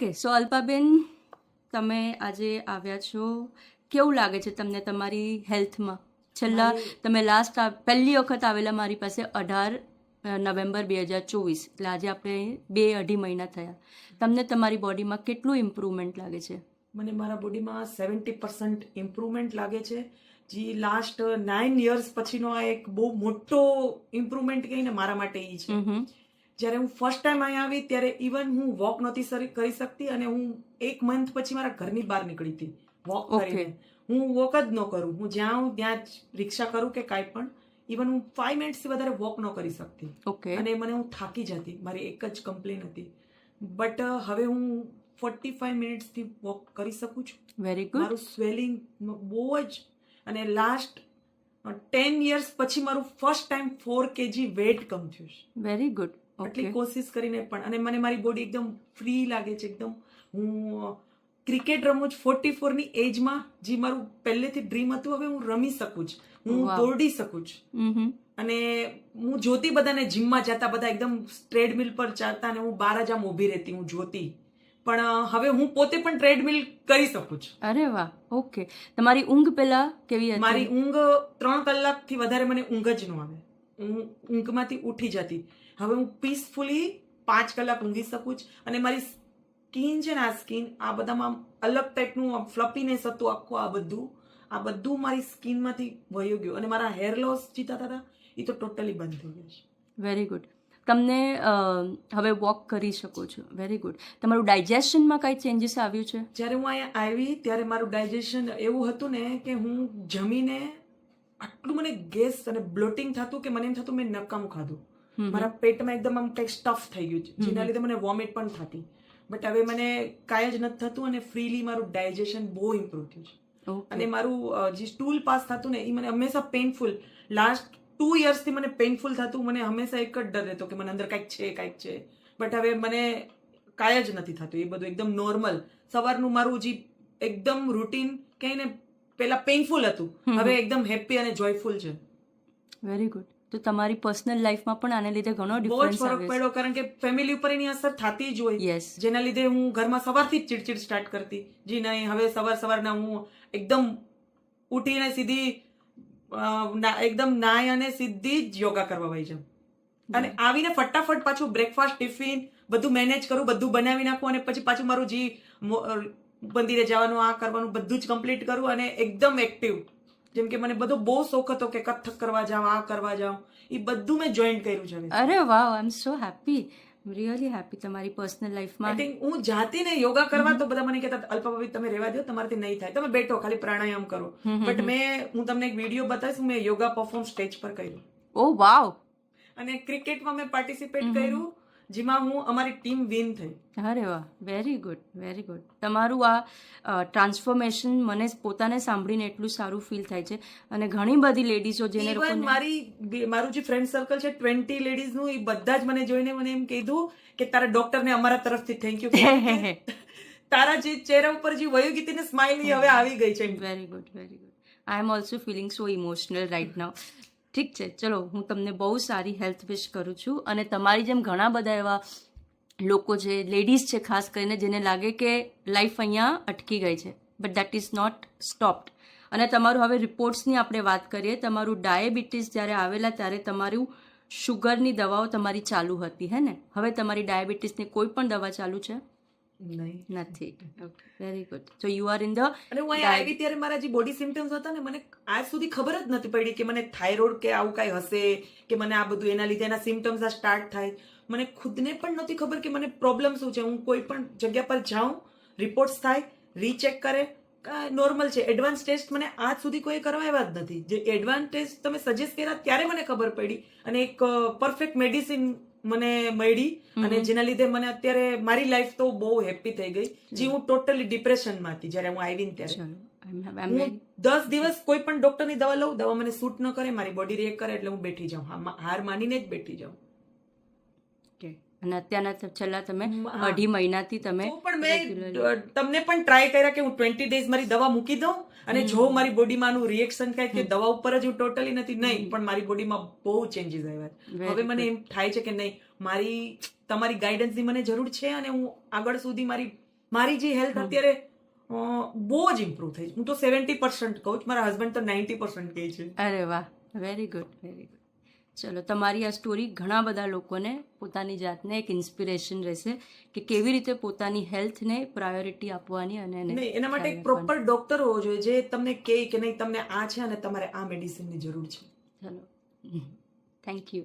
Okay, સો અલ્પાબેન, તમે આજે આવ્યા છો, કેવું લાગે છે તમને તમારી હેલ્થમાં? છેલ્લા તમે લાસ્ટ પહેલી વખત આવેલા મારી પાસે 18 નવેમ્બર 2024, એટલે આજે આપણે 2-2.5 મહિના થયા. તમને તમારી બોડીમાં કેટલું ઇમ્પ્રુવમેન્ટ લાગે છે? મને મારા બોડીમાં 70% ઇમ્પ્રુવમેન્ટ લાગે છે. જે લાસ્ટ 9 યર્સ પછીનો આ એક બહુ મોટો ઇમ્પ્રુવમેન્ટ કહીને મારા માટે એ છે. જ્યારે હું ફર્સ્ટ ટાઈમ અહીંયા આવી ત્યારે ઇવન હું વોક નહોતી કરી શકતી, અને હું 1 મંથ પછી મારા ઘરની બહાર નીકળી હતી વોક કરીને. હું વોક જ ન કરું, હું જ્યાં હું ત્યાં જ રિક્ષા કરું કે કાંઈ પણ. ઇવન હું 5 મિનિટ્સથી વધારે વોક ન કરી શકતી, અને મને હું થાકી જતી. મારી એક જ કમ્પ્લેન હતી. બટ હવે હું 45 મિનિટ્સથી વોક કરી શકું છું. Very good. મારું સ્વેલિંગ બહુ જ, અને લાસ્ટ 10 યર્સ પછી મારું ફર્સ્ટ ટાઈમ 4 kg વેટ કમ થયું છે. Very good. આટલી કોશિશ કરીને પણ, અને મને મારી બોડી એકદમ ફ્રી લાગે છે એકદમ. હું ક્રિકેટ રમું છું 44 ની એજમાં, જે મારું પહેલેથી ડ્રીમ હતું. હવે હું રમી શકું છું, હું દોડી શકું છું. અને હું જોતી બધાને જીમમાં જતા, બધા એકદમ ટ્રેડમિલ પર ચાલતા, અને હું બહાર જ આમ ઊભી રહેતી, હું જોતી. પણ હવે હું પોતે પણ ટ્રેડમિલ કરી શકું છું. અરે વાહ. ઓકે, તમારી ઊંઘ પેલા કેવી હતી? મારી ઊંઘ 3 કલાકથી વધારે મને ઊંઘ જ ન આવે. હું ઊંઘમાંથી ઉઠી જતી. હવે હું પીસફુલી 5 કલાક ઊંઘી શકું છું. અને મારી સ્કિન છે ને, આ સ્કિન આ બધામાં અલગ ટાઈપનું ફ્લપીનેસ હતું આખું. આ બધું મારી સ્કિનમાંથી વયો ગયું. અને મારા હેર લોસ જે થતા હતા એ તો ટોટલી બંધ થઈ ગયા છે. Very good. તમને હવે વોક કરી શકો છો. Very good. તમારું ડાયજેશનમાં કઈ ચેન્જીસ આવ્યું છે? જ્યારે હું અહીંયા આવી ત્યારે મારું ડાયજેશન એવું હતું ને કે હું જમીને આટલું મને ગેસ અને બ્લોટિંગ થતું કે મને એમ થતું મેં નકામું ખાધું. મારા પેટમાં એકદમ આમ કંઈક સ્ટફ થઈ ગયું છે, જેના લીધે મને વોમિટ પણ થતી. બટ હવે મને કાંઈ જ નથી થતું, અને ફ્રીલી મારું ડાયજેશન બહુ ઇમ્પ્રુવ થયું છે. અને મારું જે સ્ટૂલ પાસ થતું ને એ મને હંમેશા પેઇનફુલ, લાસ્ટ 2 યર્સથી મને પેઇનફુલ થતું. મને હંમેશા એક જ ડર રહેતો કે મને અંદર કાંઈક છે. બટ હવે મને કાંઈ જ નથી થતું. એ બધું એકદમ નોર્મલ. સવારનું મારું જે એકદમ રૂટીન કહીને પેલા પેઇનફુલ હતું, હવે એકદમ હેપી અને જોયફુલ છે. Very good. તો તમારી પર્સનલ લાઈફમાં પણ આને લીધે ઘણો બહુ જ ડિફરન્સ ફરક પડ્યો, કારણ કે ફેમિલી ઉપર એની અસર થતી જ હોય. યસ. જેના લીધે હું ઘરમાં સવારથી જ ચીડચીડ સ્ટાર્ટ કરતી. જી નહીં, હવે સવારના હું એકદમ ઉઠીને સીધી એકદમ નાય અને સીધી જ યોગા કરવા વહી જાઉં. અને આવીને ફટાફટ પાછું બ્રેકફાસ્ટ, ટિફિન બધું મેનેજ કરું, બધું બનાવી નાખું, અને પછી પાછું મારું જે મંદિરે જવાનું, આ કરવાનું બધું જ કમ્પ્લીટ કરું, અને એકદમ એક્ટિવ. જેમ કે મને બધો બહુ શોખ હતો કે કથક કરવા જાઉં, આ કરવા જાઉં, એ બધું મેં જોઈન કર્યું છે. અરે વાહ, આઈ એમ સો હેપી, રિયલી હેપી. તમારી પર્સનલ લાઈફમાં આઈ થિંક હું જાતી ને યોગા કરવા તો બધા મને કહેતા અલ્પાભાઈ તમે રહેવા દો, તમારાથી નહીં થાય, તમે બેઠો ખાલી પ્રાણાયામ કરો. બટ હું તમને એક વિડીયો બતાવીશ, મેં યોગા પરફોર્મ સ્ટેજ પર કર્યું. ઓ વાવ. અને ક્રિકેટમાં મેં પાર્ટિસિપેટ કર્યું, જેમાં હું અમારી ટીમ વિન થઈ. અરે વાહ, વેરી ગુડ, વેરી ગુડ. તમારું આ ટ્રાન્સફોર્મેશન મને પોતાને સાંભળીને એટલું સારું ફીલ થાય છે. અને ઘણી બધી લેડીઝો જેને ઇવન મારું જે ફ્રેન્ડ સર્કલ છે 20 લેડીઝનું, એ બધા જ મને જોઈને મને એમ કીધું કે તારા ડોક્ટરને અમારા તરફથી થેન્ક યુ. તારા જે ચહેરા ઉપર જે વયો ગઈ હતી ને સ્માઇલ, હવે આવી ગઈ છે. Very good, very good. I am also feeling so emotional right now. ઠીક છે, ચલો, હું તમને બહુ સારી હેલ્થ વિશ કરું છું. અને તમારી જેમ ઘણા બધા એવા લોકો છે, લેડીઝ છે ખાસ કરીને, જેને લાગે કે લાઈફ અહીંયા અટકી ગઈ છે, but that is not stopped. અને તમારું હવે રિપોર્ટ્સની આપણે વાત કરીએ. તમારું ડાયાબિટીસ જ્યારે આવેલા ત્યારે તમારું શુગરની દવાઓ તમારી ચાલુ હતી, હે ને? હવે તમારી ડાયાબિટીસની કોઈ પણ દવા ચાલુ છે? નથી. Okay, very good. So you are in the. અને હું અહીંયા આવી ત્યારે મારા જે બોડી સિમ્પટમ્સ હતા ને, મને આજ સુધી ખબર જ નથી પડી કે મને થાઇરોઇડ કે આવું કાંઈ હશે, કે મને આ બધું એના લીધે એના સિમ્પટમ્સ આ સ્ટાર્ટ થાય. મને ખુદને પણ નહોતી ખબર કે મને પ્રોબ્લેમ શું છે. હું કોઈ પણ જગ્યા પર જાઉં, રિપોર્ટ્સ થાય, રીચેક કરે, નોર્મલ છે. એડવાન્સ ટેસ્ટ મને આજ સુધી કોઈ કરવા આવ્યા જ નથી. જે એડવાન્સ ટેસ્ટ તમે સજેસ્ટ કર્યા ત્યારે મને ખબર પડી, અને એક પરફેક્ટ મેડિસિન મને મળી, અને જેના લીધે મને અત્યારે મારી લાઈફ તો બહુ હેપી થઈ ગઈ. જે હું ટોટલી ડિપ્રેશનમાં હતી જ્યારે હું આવી ત્યારે. હું 10 દિવસ કોઈ પણ ડોક્ટરની દવા લઉં, દવા મને સૂટ ન કરે, મારી બોડી રિએક્ટ કરે, એટલે હું બેઠી જાઉં, હાર માનીને જ બેઠી જાઉં. અને અત્યારના છેલ્લા તમે 2.5 મહિનાથી તમે પણ મેં તમને પણ ટ્રાય કર્યા કે હું 20 ડેઝ મારી દવા મૂકી દઉં, અને જો મારી બોડીમાં આનું રિએક્શન થાય કે દવા ઉપર જ હું ટોટલી નથી, નહીં, પણ મારી બોડીમાં બહુ ચેન્જીસ આવ્યા. હવે મને એમ થાય છે કે નહીં, તમારી ગાઈડન્સની મને જરૂર છે, અને હું આગળ સુધી મારી મારી જે હેલ્થ હમ. અત્યારે બહુ જ ઇમ્પ્રુવ થઈ છે. હું તો 70% કહું છું, મારા હસબન્ડ તો 90% કહે છે. અરે વાહ, વેરી ગુડ, વેરી ગુડ. ચલો, તમારી આ સ્ટોરી ઘણા બધા લોકોને પોતાની જાતને એક ઇન્સ્પિરેશન રહેશે કે કેવી રીતે પોતાની હેલ્થને પ્રાયોરિટી આપવાની અને એને નહીં, એના માટે એક ખ્યાલ પ્રોપર રાખવાનો. ડોક્ટર હોવો જોઈએ જે તમને કહે કે નહીં તમને આ છે અને તમારે આ મેડિસિનની જરૂર છે. ચલો, થેન્ક યુ.